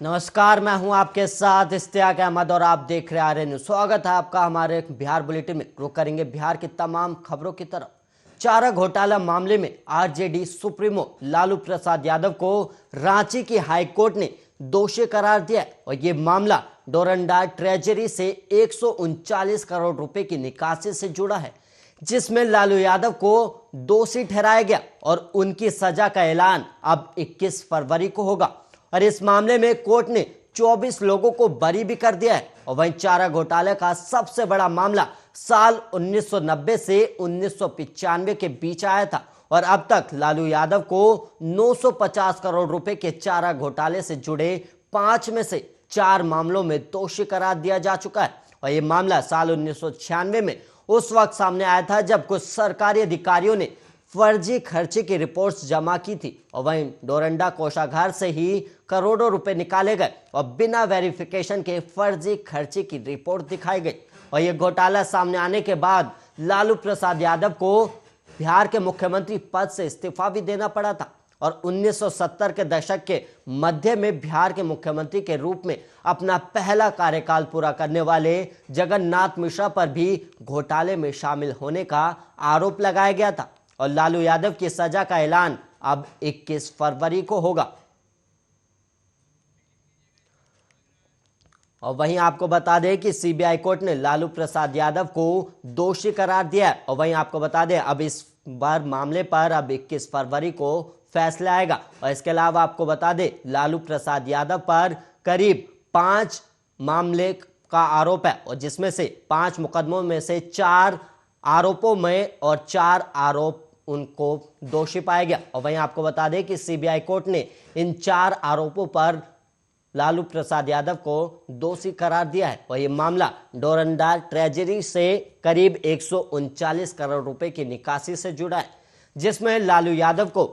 नमस्कार, मैं हूं आपके साथ इश्तियाक अहमद और आप देख रहे आर्य न्यूज। स्वागत है आपका हमारे बिहार बुलेटिन में। रुक करेंगे बिहार की तमाम खबरों की तरफ। चारा घोटाला मामले में आरजेडी सुप्रीमो लालू प्रसाद यादव को रांची की हाईकोर्ट ने दोषी करार दिया और ये मामला डोरंडा ट्रेजरी से 139 करोड़ रुपए की निकासी से जुड़ा है, जिसमें लालू यादव को दोषी ठहराया गया और उनकी सजा का ऐलान अब 21 फरवरी को होगा। और इस मामले में कोर्ट ने 24 लोगों को बरी भी कर दिया है। और वहीं चारा घोटाले का सबसे बड़ा मामला साल 1990 से 1995 के बीच आया था और अब तक लालू यादव को 950 करोड़ रुपए के चारा घोटाले से जुड़े 5 में से 4 मामलों में दोषी करार दिया जा चुका है। और यह मामला साल 1996 में उस वक्त सामने आया था जब कुछ सरकारी अधिकारियों ने फर्जी खर्चे की रिपोर्ट्स जमा की थी और वहीं डोरंडा कोषागार से ही करोड़ों रुपए निकाले गए और बिना वेरिफिकेशन के फर्जी खर्चे की रिपोर्ट दिखाई गई। और यह घोटाला सामने आने के बाद लालू प्रसाद यादव को बिहार के मुख्यमंत्री पद से इस्तीफा भी देना पड़ा था और 1970 के दशक के मध्य में बिहार के मुख्यमंत्री के रूप में अपना पहला कार्यकाल पूरा करने वाले जगन्नाथ मिश्रा पर भी घोटाले में शामिल होने का आरोप लगाया गया था। और लालू यादव की सजा का ऐलान अब 21 फरवरी को होगा। और वहीं आपको बता दें कि सीबीआई कोर्ट ने लालू प्रसाद यादव को दोषी करार दिया है। और वहीं आपको बता दें अब इस बार मामले पर अब 21 फरवरी को फैसला आएगा। और इसके अलावा आपको बता दें लालू प्रसाद यादव पर करीब 5 मामले का आरोप है और जिसमें से 5 मुकदमों में से 4 आरोपों में और 4 आरोप उनको दोषी पाया गया। और वहीं आपको बता दें कि सीबीआई कोर्ट ने इन 4 आरोपों पर लालू प्रसाद यादव को दोषी करार दिया है। और यह मामला डोरंडा ट्रेजरी से करीब 139 करोड़ रुपए की निकासी से जुड़ा है, जिसमें लालू यादव को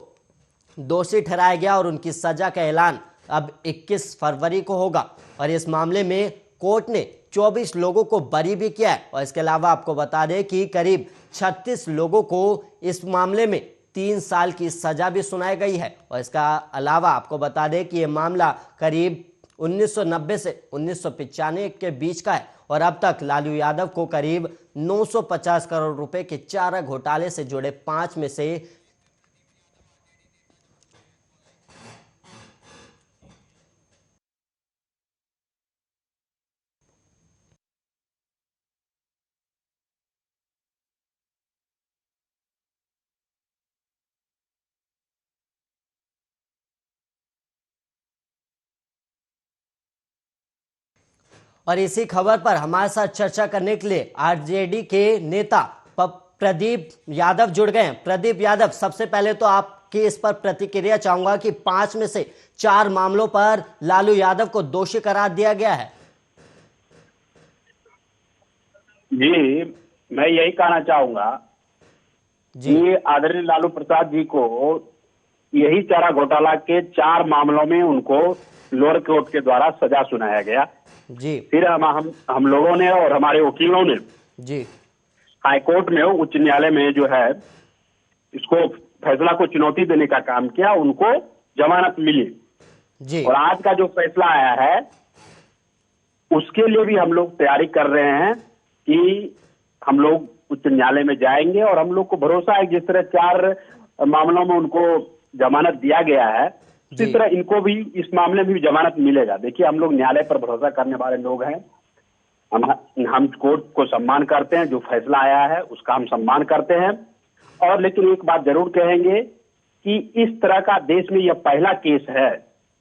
दोषी ठहराया गया और उनकी सजा का ऐलान अब 21 फरवरी को होगा। और इस मामले में कोर्ट ने 24 लोगों को बरी भी किया है। और इसके अलावा आपको बता दें कि करीब 36 लोगों को इस मामले में 3 साल की सजा भी सुनाई गई है। और इसका अलावा आपको बता दें कि यह मामला करीब 1990 से 1995 के बीच का है और अब तक लालू यादव को करीब 950 करोड़ रुपए के चारा घोटाले से जुड़े 5 में से और इसी खबर पर हमारे साथ चर्चा करने के लिए आरजेडी के नेता प्रदीप यादव जुड़ गए हैं। प्रदीप यादव, सबसे पहले तो आपकी इस पर प्रतिक्रिया चाहूंगा कि 5 में से 4 मामलों पर लालू यादव को दोषी करार दिया गया है। जी, मैं यही कहना चाहूंगा कि आदरणीय लालू प्रसाद जी को यही चारा घोटाला के 4 मामलों में उनको लोअर कोर्ट के द्वारा सजा सुनाया गया जी। फिर हम लोगों ने और हमारे वकीलों ने जी हाईकोर्ट में उच्च न्यायालय में जो है इसको फैसला को चुनौती देने का काम किया, उनको जमानत मिली जी। और आज का जो फैसला आया है उसके लिए भी हम लोग तैयारी कर रहे हैं कि हम लोग उच्च न्यायालय में जाएंगे और हम लोग को भरोसा है जिस तरह 4 मामलों में उनको जमानत दिया गया है इसी तरह इनको भी इस मामले में भी जमानत मिलेगा। देखिए, हम लोग न्यायालय पर भरोसा करने वाले लोग हैं। हम कोर्ट को सम्मान करते हैं, जो फैसला आया है उसका हम सम्मान करते हैं। और लेकिन एक बात जरूर कहेंगे कि इस तरह का देश में यह पहला केस है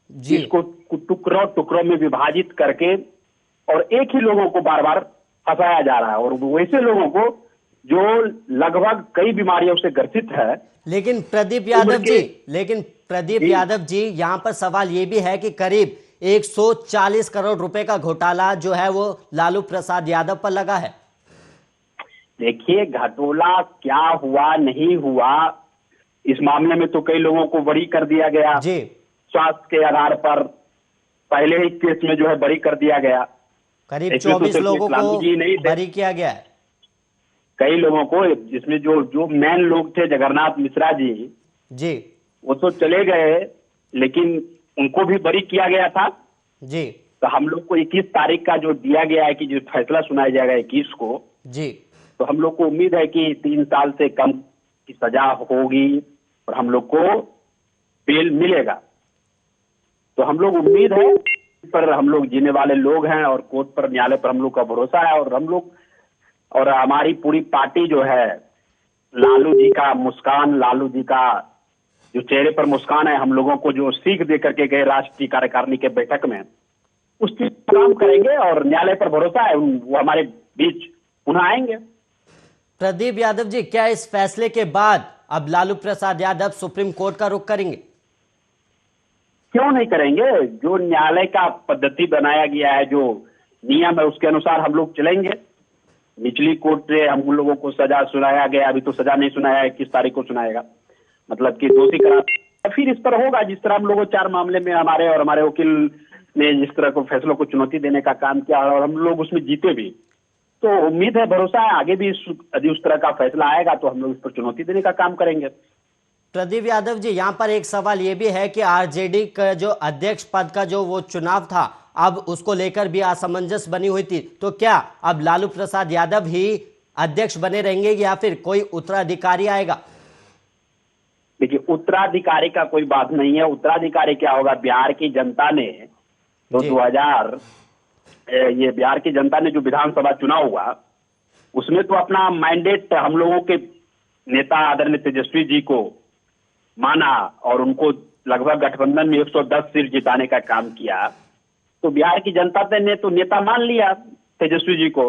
जिसको टुकड़ों टुकड़ों में विभाजित करके और एक ही लोगों को बार बार फंसाया जा रहा है और वैसे लोगों को जो लगभग कई बीमारियों से ग्रसित है। लेकिन प्रदीप यादव जी, यहाँ पर सवाल ये भी है कि करीब 140 करोड़ रुपए का घोटाला जो है वो लालू प्रसाद यादव पर लगा है। देखिए, घोटाला क्या हुआ नहीं हुआ इस मामले में तो कई लोगों को बरी कर दिया गया जी। स्वास्थ्य के आधार पर पहले ही केस में जो है बरी कर दिया गया। करीब 24 लोगों को बरी किया गया है। कई लोगों को, जिसमें जो मेन लोग थे जगन्नाथ मिश्रा जी, वो तो चले गए लेकिन उनको भी बरी किया गया था जी तो हम लोग को 21 तारीख का जो दिया गया है कि जो फैसला सुनाया जाएगा 21 को, जी। तो हम लोग को उम्मीद है कि 3 साल से कम की सजा होगी और हम लोग को बेल मिलेगा। तो हम लोग उम्मीद है, इस पर हम लोग जीने वाले लोग हैं और कोर्ट पर, न्यायालय पर हम लोग का भरोसा है। और हम लोग और हमारी पूरी पार्टी जो है, लालू जी का मुस्कान, लालू जी का जो चेहरे पर मुस्कान है, हम लोगों को जो सीख दे करके गए राष्ट्रीय कार्यकारिणी के बैठक में, उस चीज पर काम करेंगे और न्यायालय पर भरोसा है वो हमारे बीच पुनः आएंगे। प्रदीप यादव जी, क्या इस फैसले के बाद अब लालू प्रसाद यादव सुप्रीम कोर्ट का रुख करेंगे? क्यों नहीं करेंगे? जो न्यायालय का पद्धति बनाया गया है, जो नियम है, उसके अनुसार हम लोग चलेंगे। निचली कोर्ट से हम लोगों को सजा सुनाया गया, अभी तो सजा नहीं सुनाया है, 21 तारीख को सुनाएगा, मतलब कि दोषी करार। फिर इस पर होगा जिस तरह हम लोगों 4 मामले में हमारे और हमारे वकील ने जिस तरह को फैसलों को चुनौती देने का काम किया और हम लोग उसमें जीते भी, तो उम्मीद है, भरोसा है, आगे भी यदि उस तरह का फैसला आएगा तो हम लोग उस पर चुनौती देने का काम करेंगे। प्रदीप यादव जी, यहाँ पर एक सवाल ये भी है कि आरजेडी का जो अध्यक्ष पद का जो वो चुनाव था, अब उसको लेकर भी असमंजस बनी हुई थी, तो क्या अब लालू प्रसाद यादव ही अध्यक्ष बने रहेंगे या फिर कोई उत्तराधिकारी आएगा? देखिए, उत्तराधिकारी का कोई बात नहीं है। उत्तराधिकारी क्या होगा? बिहार की जनता ने तो 2000 ये बिहार की जनता ने जो विधानसभा चुनाव हुआ, उसमें तो अपना मैंडेट हम लोगों के नेता आदरणीय तेजस्वी जी को माना और उनको लगभग गठबंधन में 110 सीट जिताने का काम किया। तो बिहार की जनता ने तो नेता मान लिया तेजस्वी जी को,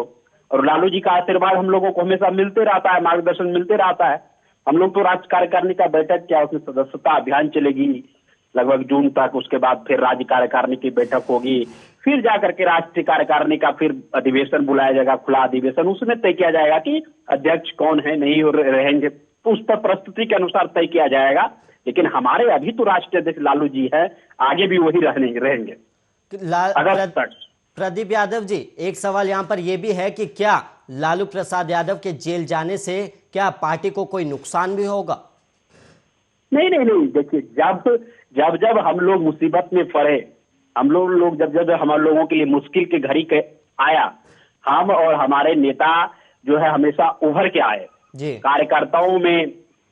और लालू जी का आशीर्वाद हम लोगों को हमेशा मिलते रहता है, मार्गदर्शन मिलते रहता है। हम लोग तो राज्य कार्यकारिणी का बैठक किया, उसमें सदस्यता अभियान चलेगी लगभग जून तक, उसके बाद फिर राज्य कार्यकारिणी की बैठक होगी, फिर जाकर के राष्ट्रीय कार्यकारिणी का फिर अधिवेशन बुलाया जाएगा, खुला अधिवेशन, उसमें तय किया जाएगा कि अध्यक्ष कौन है, नहीं रहेंगे, तो उस पर प्रस्तुति के अनुसार तय किया जाएगा। लेकिन हमारे अभी तो राष्ट्रीय अध्यक्ष लालू जी है, आगे भी वही रहेंगे अगस्त तक। प्रदीप यादव जी, एक सवाल यहाँ पर यह भी है कि क्या लालू प्रसाद यादव के जेल जाने से क्या पार्टी को कोई नुकसान भी होगा? नहीं, देखिए, जब हम लोग मुसीबत में पड़े, हम लोग जब हम लोगों के लिए मुश्किल की घड़ी के आया, हम और हमारे नेता जो है हमेशा उभर के आए। कार्यकर्ताओं में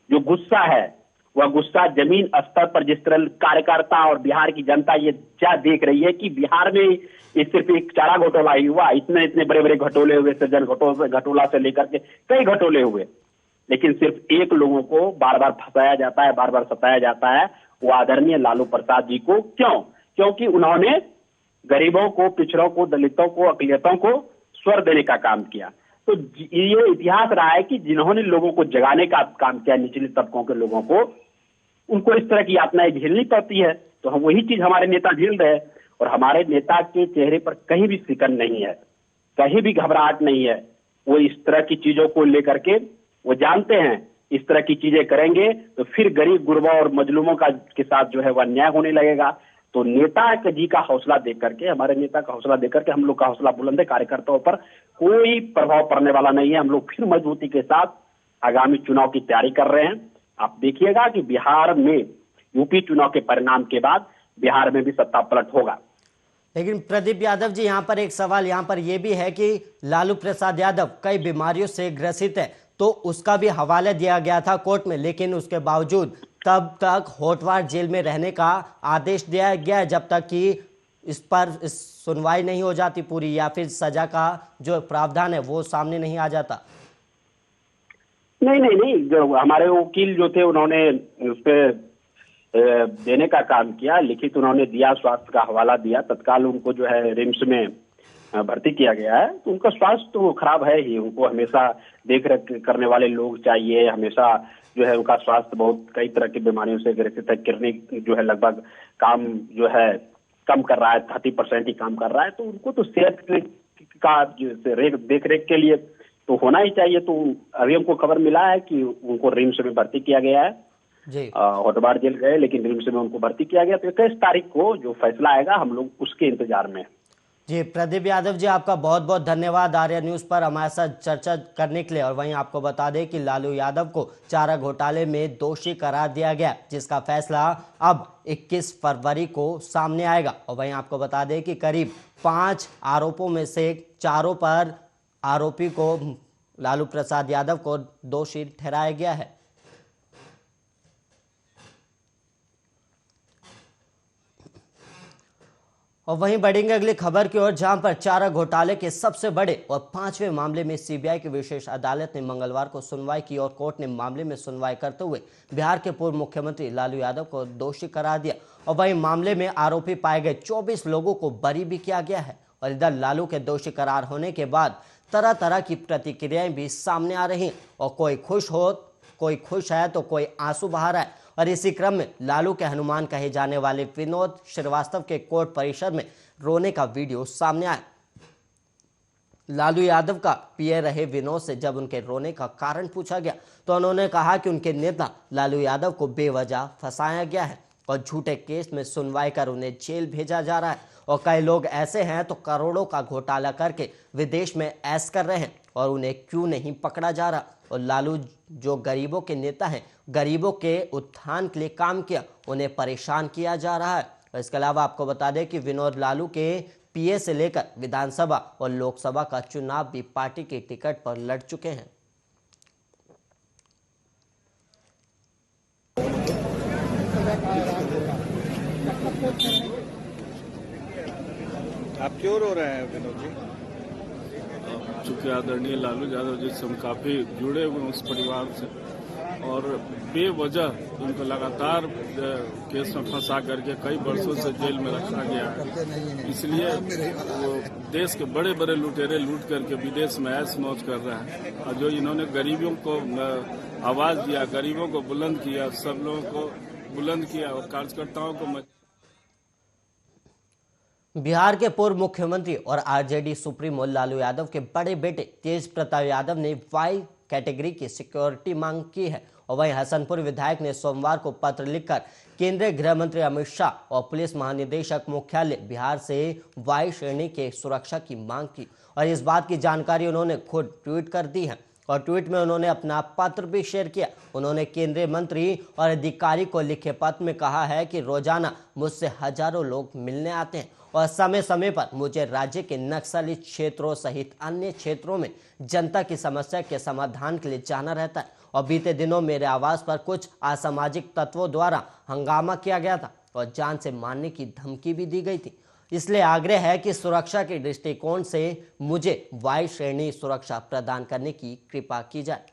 जो गुस्सा है, वह गुस्सा जमीन स्तर पर जिस तरह कार्यकर्ता और बिहार की जनता ये क्या देख रही है कि बिहार में ये सिर्फ एक चारा घोटाला ही हुआ, इतने बड़े बड़े घटोले हुए, सृजन घटोला से लेकर के कई घटोले हुए, लेकिन सिर्फ एक लोगों को बार बार फंसाया जाता है, बार बार सताया जाता है, वो आदरणीय लालू प्रसाद जी को। क्योंकि उन्होंने गरीबों को, पिछड़ों को, दलितों को, अकलियतों को स्वर देने का काम किया। तो ये इतिहास रहा है कि जिन्होंने लोगों को जगाने का काम किया, निचले तबकों के लोगों को, उनको इस तरह की यातनाएं झेलनी पड़ती है। तो हम वही चीज हमारे नेता झेल रहे हैं, और हमारे नेता के चेहरे पर कहीं भी सिकन नहीं है, कहीं भी घबराहट नहीं है। वो इस तरह की चीजों को लेकर के वो जानते हैं, इस तरह की चीजें करेंगे तो फिर गरीब गुरबा और मजलूमों का के साथ जो है वह अन्याय होने लगेगा। तो नेता जी का हौसला देख करके, हमारे नेता का हौसला देख करके हम लोग का हौसला बुलंद है। कार्यकर्ताओं पर कोई प्रभाव पड़ने वाला नहीं है। हम लोग फिर मजबूती के साथ आगामी चुनाव की तैयारी कर रहे हैं। आप देखिएगा कि बिहार में यूपी चुनाव के परिणाम के बाद बिहार में भी सत्ता पलट होगा। लेकिन प्रदीप यादव जी, यहाँ पर एक सवाल यहाँ पर यह भी है कि लालू प्रसाद यादव कई बीमारियों से ग्रसित है, तो उसका भी हवाला दिया गया था कोर्ट में, लेकिन उसके बावजूद तब तक होटवार जेल में रहने का आदेश दिया गया जब तक कि इस पर सुनवाई नहीं हो जाती पूरी, या फिर सजा का जो प्रावधान है वो सामने नहीं आ जाता। नहीं, जो हमारे वकील जो थे उन्होंने उस पर देने का काम किया, लिखित उन्होंने दिया, स्वास्थ्य का हवाला दिया, तत्काल उनको जो है रिम्स में भर्ती किया गया है। तो उनका स्वास्थ्य तो खराब है ही, उनको हमेशा देख रेख करने वाले लोग चाहिए, हमेशा जो है उनका स्वास्थ्य बहुत कई तरह की बीमारियों से ग्रसित है। किडनी जो है लगभग काम जो है कम कर रहा है, 30% ही काम कर रहा है। तो उनको तो सेहत का देख रेख के लिए तो होना ही चाहिए। तो अभी हमको खबर मिला है कि उनको रिम्स में भर्ती किया गया है जी। होटवार जेल गए, लेकिन रिम्स में उनको भर्ती किया गया। तो 21 तारीख को जो फैसला आएगा हम लोग उसके इंतजार में। जी प्रदीप यादव जी, आपका बहुत बहुत धन्यवाद आर्या न्यूज़ पर हमारे साथ चर्चा करने के लिए। और वहीं आपको बता दें कि लालू यादव को चारा घोटाले में दोषी करार दिया गया, जिसका फैसला अब 21 फरवरी को सामने आएगा। और वहीं आपको बता दें कि करीब 5 आरोपों में से चारों पर आरोपी को लालू प्रसाद यादव को दोषी ठहराया गया है। और वहीं बढ़ेंगे अगली खबर की ओर, जहां पर चारा घोटाले के सबसे बड़े और 5वें मामले में सीबीआई की विशेष अदालत ने मंगलवार को सुनवाई की और कोर्ट ने मामले में सुनवाई करते हुए बिहार के पूर्व मुख्यमंत्री लालू यादव को दोषी करार दिया। और वहीं मामले में आरोपी पाए गए 24 लोगों को बरी भी किया गया है। और इधर लालू के दोषी करार होने के बाद तरह तरह की प्रतिक्रियाएं भी सामने आ रही हैं। और कोई खुश है तो कोई आंसू बहा रहा है। और इसी क्रम में लालू के हनुमान कहे जाने वाले विनोद श्रीवास्तव के कोर्ट परिसर में रोने का वीडियो सामने आया। लालू यादव का पीए रहे विनोद से जब उनके रोने का कारण पूछा गया तो उन्होंने कहा कि उनके नेता लालू यादव को बेवजह फंसाया गया है और झूठे केस में सुनवाई कर उन्हें जेल भेजा जा रहा है। और कई लोग ऐसे हैं तो करोड़ों का घोटाला करके विदेश में ऐश कर रहे हैं और उन्हें क्यों नहीं पकड़ा जा रहा। और लालू जो गरीबों के नेता हैं, गरीबों के उत्थान के लिए काम किया, उन्हें परेशान किया जा रहा है। और इसके अलावा आपको बता दें कि विनोद लालू के पीए से लेकर विधानसभा और लोकसभा का चुनाव भी पार्टी के टिकट पर लड़ चुके हैं। आप क्यों रो रहे हैं विनोद जी? चूंकि आदरणीय लालू यादव जी से हम काफी जुड़े हुए हैं उस परिवार से, और बेवजह उनको लगातार केस में फंसा करके कई वर्षों से जेल में रखा गया है। इसलिए वो देश के बड़े बड़े लुटेरे लूट करके विदेश में ऐश मौज कर रहे हैं। और जो इन्होंने गरीबों को आवाज दिया, गरीबों को बुलंद किया, सब लोगों को बुलंद किया और कार्यकर्ताओं को बिहार के पूर्व मुख्यमंत्री और आरजेडी सुप्रीमो लालू यादव के बड़े बेटे तेज प्रताप यादव ने वाई कैटेगरी की सिक्योरिटी मांग की है। और वहीं हसनपुर विधायक ने सोमवार को पत्र लिखकर केंद्रीय गृह मंत्री अमित शाह और पुलिस महानिदेशक मुख्यालय बिहार से वाई श्रेणी के सुरक्षा की मांग की। और इस बात की जानकारी उन्होंने खुद ट्वीट कर दी है। और ट्वीट में उन्होंने अपना पत्र भी शेयर किया। उन्होंने केंद्रीय मंत्री और अधिकारी को लिखे पत्र में कहा है कि रोजाना मुझसे हजारों लोग मिलने आते हैं और समय समय पर मुझे राज्य के नक्सली क्षेत्रों सहित अन्य क्षेत्रों में जनता की समस्या के समाधान के लिए जाना रहता है। और बीते दिनों मेरे आवास पर कुछ असामाजिक तत्वों द्वारा हंगामा किया गया था और जान से मारने की धमकी भी दी गई थी। इसलिए आग्रह है कि सुरक्षा के दृष्टिकोण से मुझे वाई श्रेणी सुरक्षा प्रदान करने की कृपा की जाए।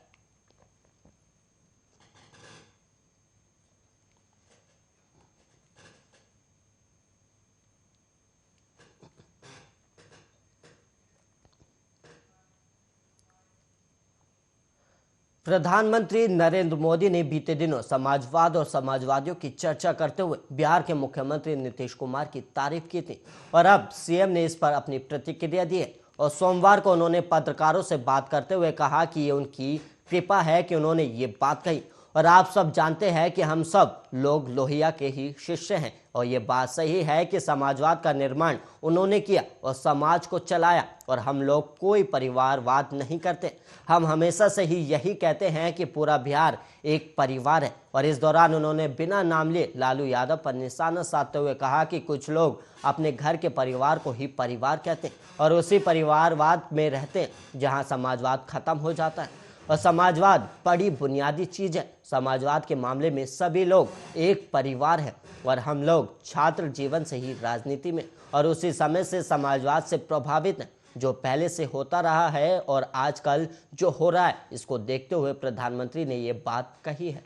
प्रधानमंत्री नरेंद्र मोदी ने बीते दिनों समाजवाद और समाजवादियों की चर्चा करते हुए बिहार के मुख्यमंत्री नीतीश कुमार की तारीफ की थी। और अब सीएम ने इस पर अपनी प्रतिक्रिया दी है। और सोमवार को उन्होंने पत्रकारों से बात करते हुए कहा कि ये उनकी कृपा है कि उन्होंने ये बात कही। और आप सब जानते हैं कि हम सब लोग लोहिया के ही शिष्य हैं। और ये बात सही है कि समाजवाद का निर्माण उन्होंने किया और समाज को चलाया। और हम लोग कोई परिवारवाद नहीं करते। हम हमेशा से ही यही कहते हैं कि पूरा बिहार एक परिवार है। और इस दौरान उन्होंने बिना नाम लिए लालू यादव पर निशाना साधते हुए कहा कि कुछ लोग अपने घर के परिवार को ही परिवार कहते हैं और उसी परिवारवाद में रहते हैं जहां समाजवाद खत्म हो जाता है। और समाजवाद बड़ी बुनियादी चीज है। समाजवाद के मामले में सभी लोग एक परिवार है। और हम लोग छात्र जीवन से ही राजनीति में और उसी समय से समाजवाद से प्रभावित हैं, जो पहले से होता रहा है और आजकल जो हो रहा है, इसको देखते हुए प्रधानमंत्री ने ये बात कही है।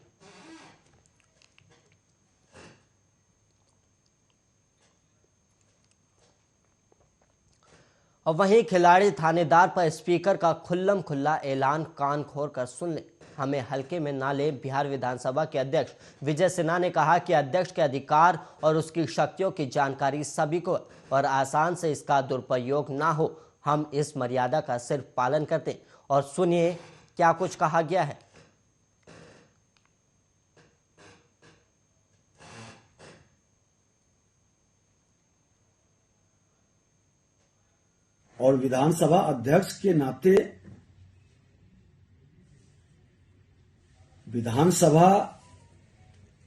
और वहीं खिलाड़ी थानेदार पर स्पीकर का खुल्लम खुल्ला ऐलान कान खोल कर सुन ले, हमें हल्के में ना ले। बिहार विधानसभा के अध्यक्ष विजय सिन्हा ने कहा कि अध्यक्ष के अधिकार और उसकी शक्तियों की जानकारी सभी को और आसान से इसका दुरुपयोग ना हो। हम इस मर्यादा का सिर्फ पालन करते हैं। और सुनिए क्या कुछ कहा गया है। और विधानसभा अध्यक्ष के नाते विधानसभा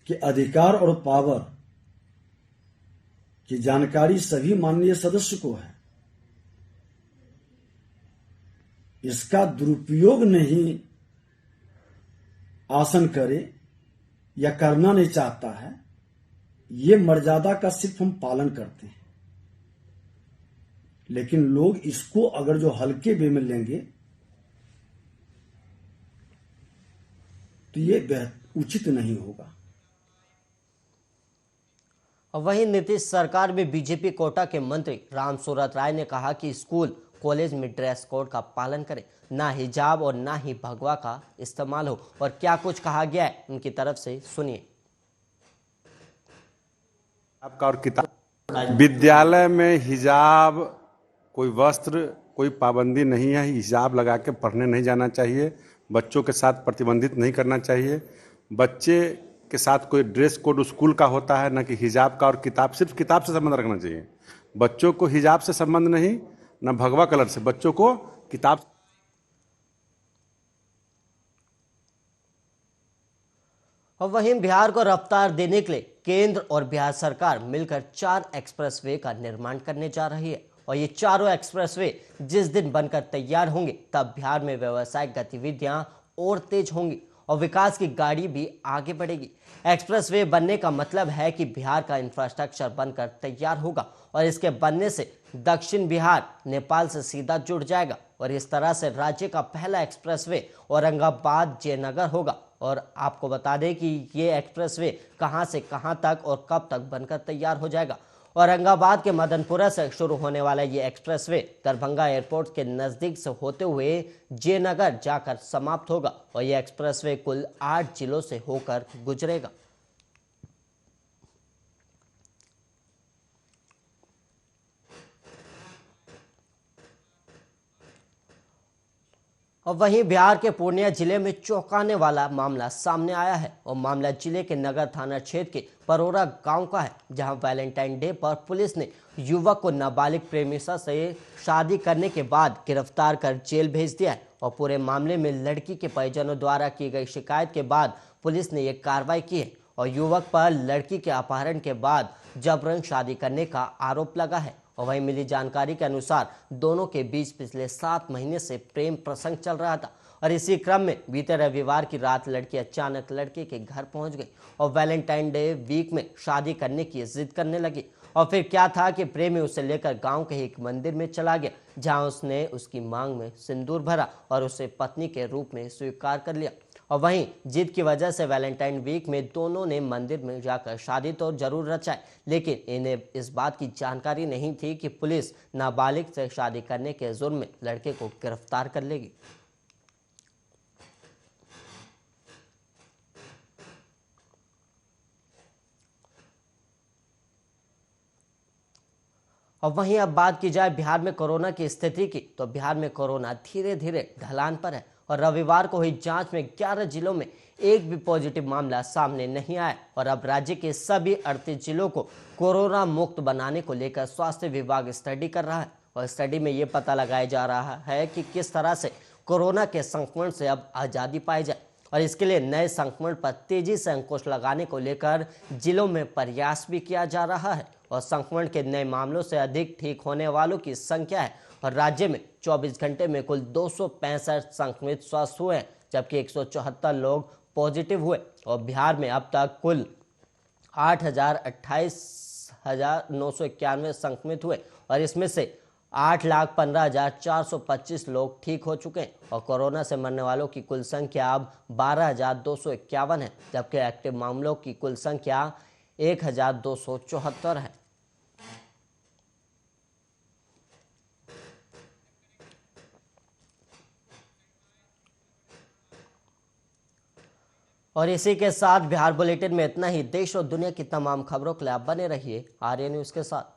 के अधिकार और पावर की जानकारी सभी माननीय सदस्य को है। इसका दुरुपयोग नहीं आसन करे या करना नहीं चाहता है, ये मर्यादा का सिर्फ हम पालन करते हैं। लेकिन लोग इसको अगर जो हल्के वे में लेंगे तो ये उचित नहीं होगा। वहीं नीतीश सरकार में बीजेपी कोटा के मंत्री राम सूरत राय ने कहा कि स्कूल कॉलेज में ड्रेस कोड का पालन करें, ना हिजाब और ना ही भगवा का इस्तेमाल हो। और क्या कुछ कहा गया है उनकी तरफ से सुनिए। आपका और किताब विद्यालय में हिजाब कोई वस्त्र कोई पाबंदी नहीं है। हिजाब लगा के पढ़ने नहीं जाना चाहिए, बच्चों के साथ प्रतिबंधित नहीं करना चाहिए। बच्चे के साथ कोई ड्रेस कोड स्कूल का होता है, न कि हिजाब का। और किताब सिर्फ किताब से संबंध रखना चाहिए। बच्चों को हिजाब से संबंध नहीं, न भगवा कलर से, बच्चों को किताब। और वहीं बिहार को रफ्तार देने के लिए केंद्र और बिहार सरकार मिलकर 4 एक्सप्रेसवे का निर्माण करने जा रही है। और ये चारों एक्सप्रेसवे जिस दिन बनकर तैयार होंगे तब बिहार में व्यावसायिक गतिविधियां और तेज होंगी और विकास की गाड़ी भी आगे बढ़ेगी। एक्सप्रेसवे बनने का मतलब है कि बिहार का इंफ्रास्ट्रक्चर बनकर तैयार होगा और इसके बनने से दक्षिण बिहार नेपाल से सीधा जुड़ जाएगा और इस तरह से राज्य का पहला एक्सप्रेसवे औरंगाबाद जयनगर होगा। और आपको बता दें कि ये एक्सप्रेसवे कहां से कहां तक और कब तक बनकर तैयार हो जाएगा। औरंगाबाद के मदनपुरा से शुरू होने वाला ये एक्सप्रेसवे दरभंगा एयरपोर्ट के नजदीक से होते हुए जयनगर जाकर समाप्त होगा और ये एक्सप्रेसवे कुल 8 जिलों से होकर गुजरेगा। और वहीं बिहार के पूर्णिया जिले में चौंकाने वाला मामला सामने आया है और मामला जिले के नगर थाना क्षेत्र के परोरा गांव का है, जहां वैलेंटाइन डे पर पुलिस ने युवक को नाबालिग प्रेमिका से शादी करने के बाद गिरफ्तार कर जेल भेज दिया है। और पूरे मामले में लड़की के परिजनों द्वारा की गई शिकायत के बाद पुलिस ने यह कार्रवाई की है और युवक पर लड़की के अपहरण के बाद जबरन शादी करने का आरोप लगा है। और वहीं मिली जानकारी के अनुसार दोनों के बीच पिछले 7 महीने से प्रेम प्रसंग चल रहा था और इसी क्रम में बीते रविवार की रात लड़की अचानक लड़के के घर पहुंच गई और वैलेंटाइन डे वीक में शादी करने की जिद करने लगी। और फिर क्या था कि प्रेमी उसे लेकर गांव के एक मंदिर में चला गया, जहां उसने उसकी मांग में सिंदूर भरा और उसे पत्नी के रूप में स्वीकार कर लिया। और वहीं जिद की वजह से वैलेंटाइन वीक में दोनों ने मंदिर में जाकर शादी तो जरूर रचाई, लेकिन इन्हें इस बात की जानकारी नहीं थी कि पुलिस नाबालिग से शादी करने के जुर्म में लड़के को गिरफ्तार कर लेगी। और वहीं अब बात की जाए बिहार में कोरोना की स्थिति की, तो बिहार में कोरोना धीरे धीरे ढलान पर है और रविवार को हुई जांच में 11 जिलों में एक भी पॉजिटिव मामला सामने नहीं आया। और अब राज्य के सभी 38 जिलों को कोरोना मुक्त बनाने को लेकर स्वास्थ्य विभाग स्टडी कर रहा है और स्टडी में ये पता लगाया जा रहा है कि किस तरह से कोरोना के संक्रमण से अब आज़ादी पाई जाए। और इसके लिए नए संक्रमण पर तेजी से अंकुश लगाने को लेकर जिलों में प्रयास भी किया जा रहा है और संक्रमण के नए मामलों से अधिक ठीक होने वालों की संख्या है। और राज्य में 24 घंटे में कुल 265 संक्रमित स्वस्थ हुए हैं, जबकि 174 लोग पॉजिटिव हुए। और बिहार में अब तक कुल 8,28,991 संक्रमित हुए और इसमें से 8,15,425 लोग ठीक हो चुके हैं। और कोरोना से मरने वालों की कुल संख्या अब 12,251 है, जबकि एक्टिव मामलों की कुल संख्या 1,274 है। और इसी के साथ बिहार बुलेटिन में इतना ही। देश और दुनिया की तमाम खबरों के लिए आप बने रहिए आर्य न्यूज के साथ।